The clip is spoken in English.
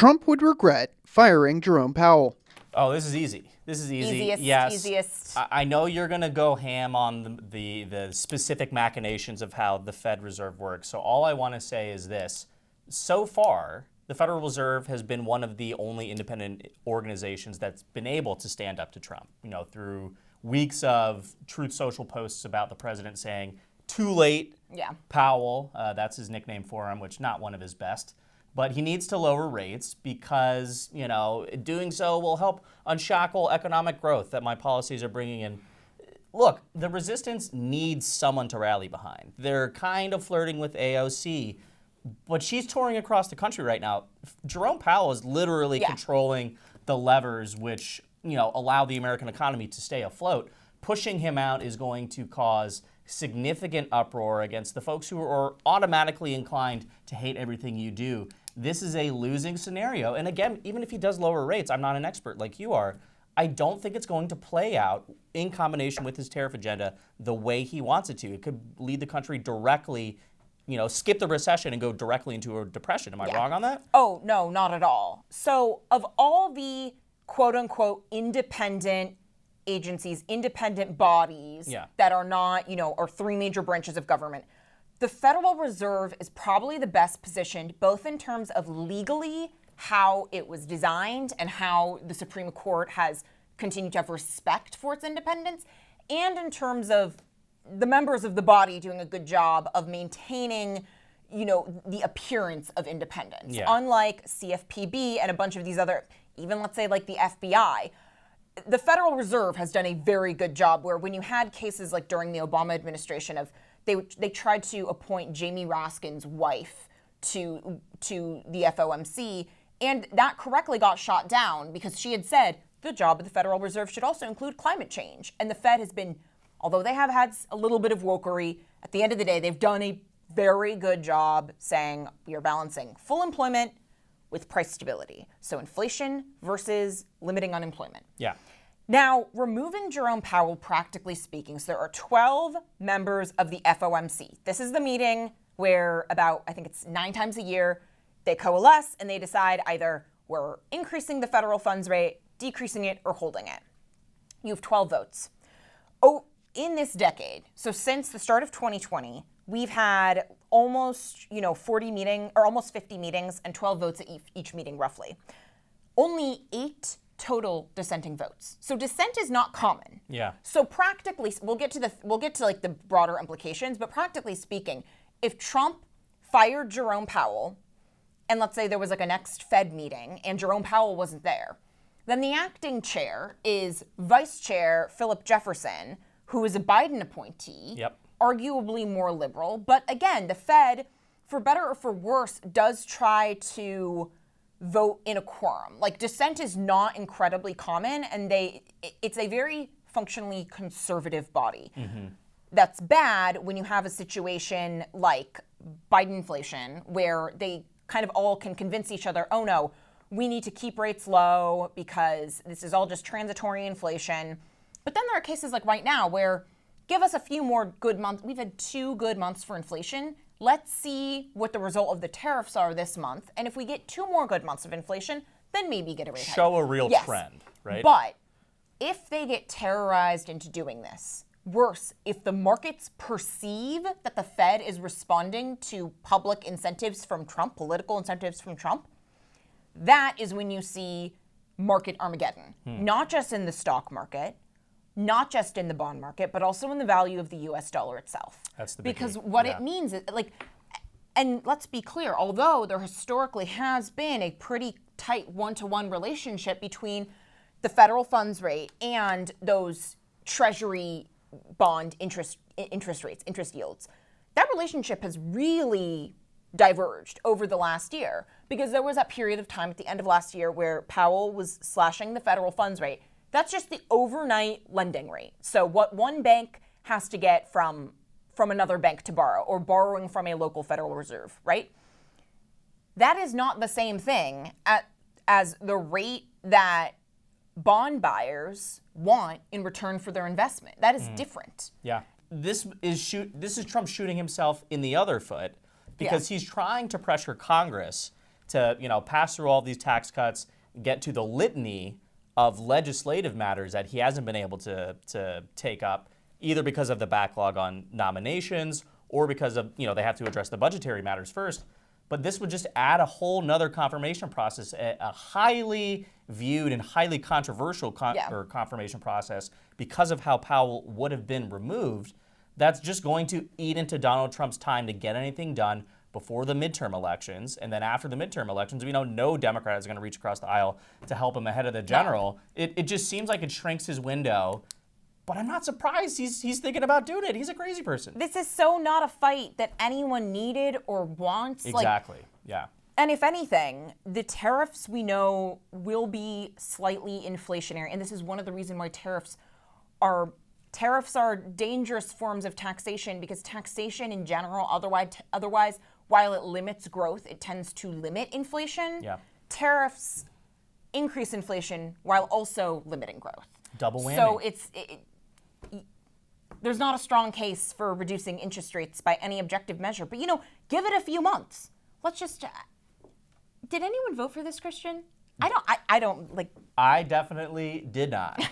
Trump would regret firing Jerome Powell. Oh, this is easy. This is easy. Easiest. I know you're going to go ham on the specific machinations of how the Fed Reserve works. So all I want to say is this. So far, the Federal Reserve has been one of the only independent organizations that's been able to stand up to Trump, through weeks of Truth Social posts about the president saying, too late, Powell, that's his nickname for him, which not one of his best. But he needs to lower rates because, doing so will help unshackle economic growth that my policies are bringing in. Look, the resistance needs someone to rally behind. They're kind of flirting with AOC, but she's touring across the country right now. Jerome Powell is literally controlling the levers which, allow the American economy to stay afloat. Pushing him out is going to cause significant uproar against the folks who are automatically inclined to hate everything you do. This is a losing scenario. And again, even if he does lower rates, I'm not an expert like you are, I don't think it's going to play out in combination with his tariff agenda the way he wants it to. It could lead the country directly, skip the recession and go directly into a depression. Am I wrong on that? Oh, no, not at all. So of all the quote unquote independent agencies, independent bodies that are not, or three major branches of government, the Federal Reserve is probably the best positioned, both in terms of legally how it was designed and how the Supreme Court has continued to have respect for its independence, and in terms of the members of the body doing a good job of maintaining, the appearance of independence. Unlike CFPB and a bunch of these other, even let's say like the FBI, the Federal Reserve has done a very good job where when you had cases like during the Obama administration of they tried to appoint Jamie Raskin's wife to the FOMC, and that correctly got shot down because she had said the job of the Federal Reserve should also include climate change. And the Fed has been, although they have had a little bit of wokery, at the end of the day, they've done a very good job saying we are balancing full employment with price stability. So inflation versus limiting unemployment. Yeah. Now, removing Jerome Powell, practically speaking, so there are 12 members of the FOMC. This is the meeting where about, I think it's 9 times a year, they coalesce and they decide either we're increasing the federal funds rate, decreasing it, or holding it. You have 12 votes. Oh, in this decade, so since the start of 2020, we've had almost, 40 meetings or almost 50 meetings and 12 votes at each meeting roughly. Only 8 total dissenting votes. So dissent is not common. Yeah. So practically, we'll get to like the broader implications, but practically speaking, if Trump fired Jerome Powell, and let's say there was like a next Fed meeting and Jerome Powell wasn't there, then the acting chair is Vice Chair Philip Jefferson, who is a Biden appointee, arguably more liberal. But again, the Fed, for better or for worse, does try to vote in a quorum. Like dissent is not incredibly common, and it's a very functionally conservative body. That's bad when you have a situation like Bidenflation, where they kind of all can convince each other, oh no, we need to keep rates low because this is all just transitory inflation. But then there are cases like right now where give us a few more good months. We've had 2 good months for inflation. Let's see what the result of the tariffs are this month. And if we get 2 more good months of inflation, then maybe get a rate hike. Show a real trend, right? But if they get terrorized into doing this, worse, if the markets perceive that the Fed is responding to public incentives from Trump, political incentives from Trump, that is when you see market Armageddon. Not just in the stock market, not just in the bond market, but also in the value of the US dollar itself. That's the biggie. Because what it means is, and let's be clear, although there historically has been a pretty tight one-to-one relationship between the federal funds rate and those Treasury bond interest rates, interest yields, that relationship has really diverged over the last year because there was that period of time at the end of last year where Powell was slashing the federal funds rate. That's just the overnight lending rate. So what one bank has to get from another bank to borrow, or borrowing from a local Federal Reserve, right? That is not the same thing as the rate that bond buyers want in return for their investment. That is different. Yeah. This is Trump shooting himself in the other foot because he's trying to pressure Congress to pass through all these tax cuts, get to the litany of legislative matters that he hasn't been able to take up, either because of the backlog on nominations or because of, they have to address the budgetary matters first. But this would just add a whole nother confirmation process, a highly viewed and highly controversial confirmation process because of how Powell would have been removed. That's just going to eat into Donald Trump's time to get anything done before the midterm elections. And then after the midterm elections, we know no Democrat is going to reach across the aisle to help him ahead of the general. No. It just seems like it shrinks his window. But I'm not surprised he's thinking about doing it. He's a crazy person. This is so not a fight that anyone needed or wants. Exactly, yeah. And if anything, the tariffs we know will be slightly inflationary. And this is one of the reasons why tariffs are dangerous forms of taxation, because taxation in general, otherwise, while it limits growth, it tends to limit inflation. Yeah. Tariffs increase inflation while also limiting growth. Double whammy. So there's not a strong case for reducing interest rates by any objective measure. But, give it a few months. Let's just... did anyone vote for this, Christian? I don't I definitely did not.